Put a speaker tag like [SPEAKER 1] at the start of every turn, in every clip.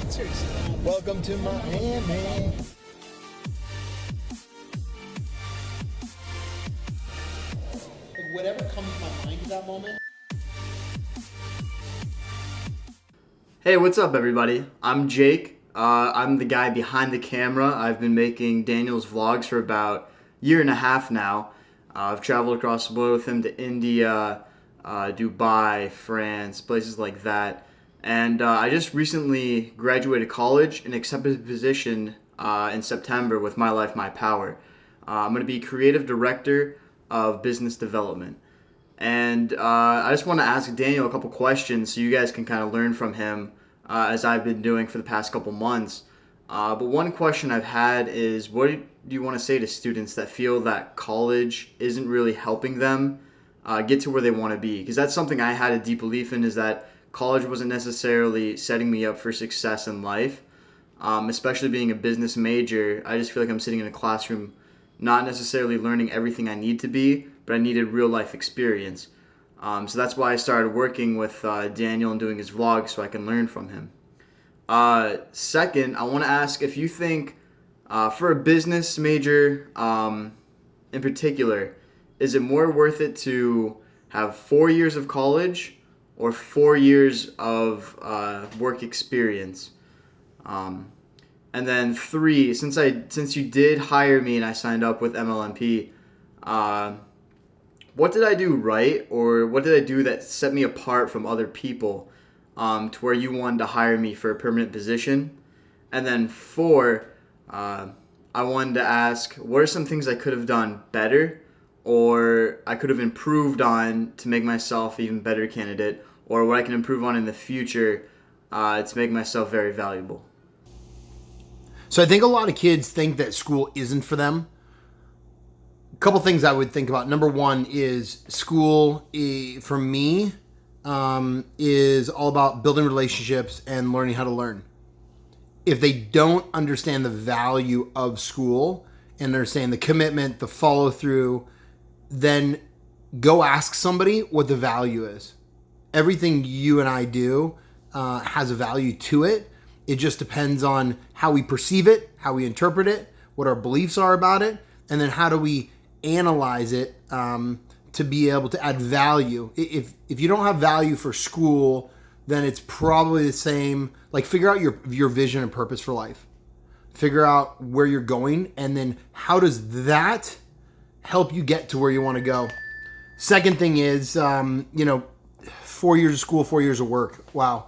[SPEAKER 1] Seriously. Welcome to Miami. Like whatever comes to my mind at that moment.
[SPEAKER 2] Hey, what's up, everybody? I'm Jake. I'm the guy behind the camera. I've been making Daniel's vlogs for about a year and a half now. I've traveled across the world with him to India, Dubai, France, places like that. And I just recently graduated college and accepted a position in September with My Life, My Power. I'm going to be creative director of business development. And I just want to ask Daniel a couple questions so you guys can kind of learn from him as I've been doing for the past couple months. But one question I've had is, what do you want to say to students that feel that college isn't really helping them get to where they want to be? Because that's something I had a deep belief in, is that college wasn't necessarily setting me up for success in life. Especially being a business major, I just feel like I'm sitting in a classroom not necessarily learning everything I need to be, but I needed real life experience. So that's why I started working with Daniel and doing his vlogs so I can learn from him. Second, I want to ask if you think for a business major in particular, is it more worth it to have 4 years of college or 4 years of work experience? And then three, since you did hire me and I signed up with MLMP, what did I do right, or what did I do that set me apart from other people to where you wanted to hire me for a permanent position? And then four, I wanted to ask, what are some things I could have done better, or I could have improved on to make myself an even better candidate, or what I can improve on in the future to make myself very valuable?
[SPEAKER 3] So I think a lot of kids think that school isn't for them. A couple things I would think about. Number one is school, for me, is all about building relationships and learning how to learn. If they don't understand the value of school and understand the commitment, the follow through, then go ask somebody what the value is. Everything you and I do has a value to it. It just depends on how we perceive it, how we interpret it, what our beliefs are about it, and then how do we analyze it to be able to add value. If you don't have value for school, then it's probably the same. Like, figure out your vision and purpose for life. Figure out where you're going, and then how does that help you get to where you want to go? Second thing is, 4 years of school, 4 years of work. Wow.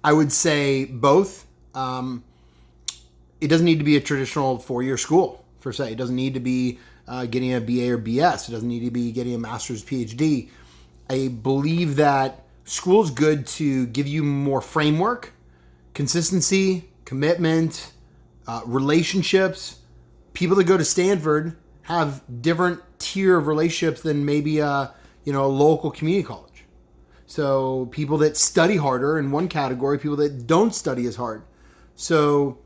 [SPEAKER 3] I would say both. It doesn't need to be a traditional 4-year school, per se. It doesn't need to be getting a BA or BS. It doesn't need to be getting a master's, PhD. I believe that school is good to give you more framework, consistency, commitment, relationships. People that go to Stanford have different tier of relationships than maybe a local community college. So people that study harder in one category, people that don't study as hard. So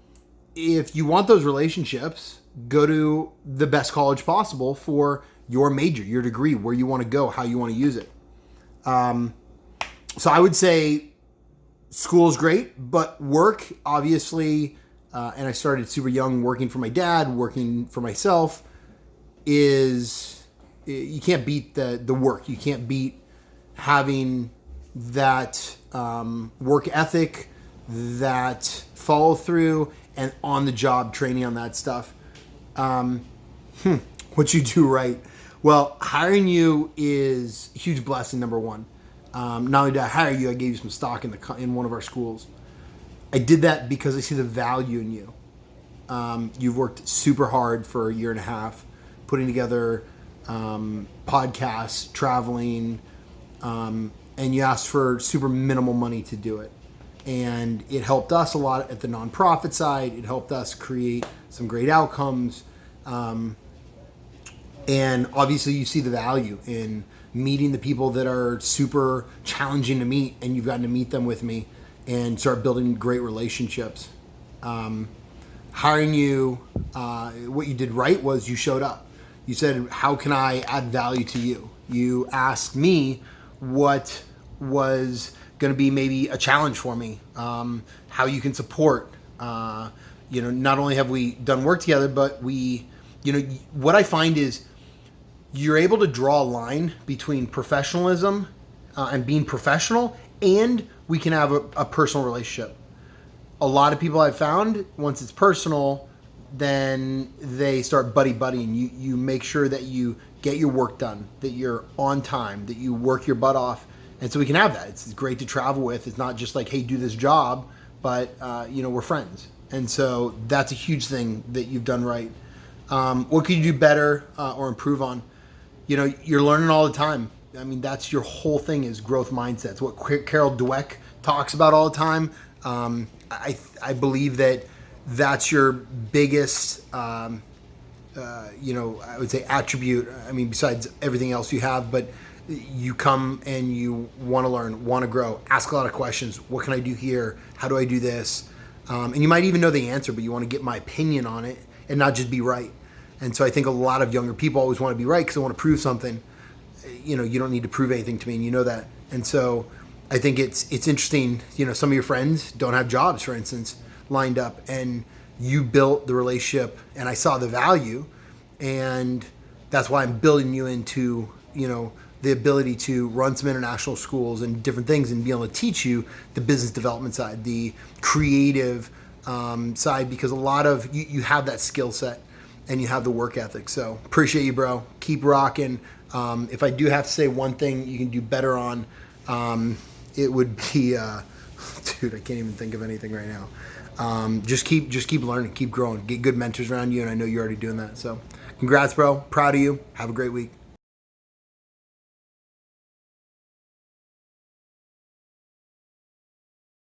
[SPEAKER 3] if you want those relationships, go to the best college possible for your major, your degree, where you want to go, how you want to use it. So I would say school is great, but work, obviously, and I started super young working for my dad, working for myself, you can't beat the work. You can't beat having that work ethic, that follow through, and on the job training on that stuff. What you do right? Well, hiring you is a huge blessing. Number one, not only did I hire you, I gave you some stock in one of our schools. I did that because I see the value in you. You've worked super hard for a year and a half, putting together podcasts, traveling, and you asked for super minimal money to do it. And it helped us a lot at the nonprofit side. It helped us create some great outcomes. And obviously you see the value in meeting the people that are super challenging to meet, and you've gotten to meet them with me and start building great relationships. Hiring you, what you did right was you showed up. You said, how can I add value to you? You asked me what was going to be maybe a challenge for me. How you can support. Not only have we done work together, but what I find is you're able to draw a line between professionalism and being professional, and we can have a personal relationship. A lot of people I've found, once it's personal, then they start buddy-buddying. You make sure that you get your work done, that you're on time, that you work your butt off. And so we can have that. It's great to travel with. It's not just like, hey, do this job, but we're friends. And so that's a huge thing that you've done right. What could you do better or improve on? You're learning all the time. I mean, that's your whole thing, is growth mindsets. What Carol Dweck talks about all the time. I believe that that's your biggest, I would say attribute. I mean, besides everything else you have, but you come and you want to learn, want to grow, ask a lot of questions. What can I do here? How do I do this? And you might even know the answer, but you want to get my opinion on it and not just be right. And so I think a lot of younger people always want to be right because they want to prove something. You don't need to prove anything to me, and you know that. And so I think it's interesting. Some of your friends don't have jobs, for instance, lined up, and you built the relationship, and I saw the value, and that's why I'm building you into the ability to run some international schools and different things, and be able to teach you the business development side, the creative side, because a lot of you have that skill set and you have the work ethic. So appreciate you, bro. Keep rocking. If I do have to say one thing you can do better on, it would be, dude, I can't even think of anything right now. Just keep learning, keep growing, get good mentors around you. And I know you're already doing that. So congrats, bro. Proud of you. Have a great week.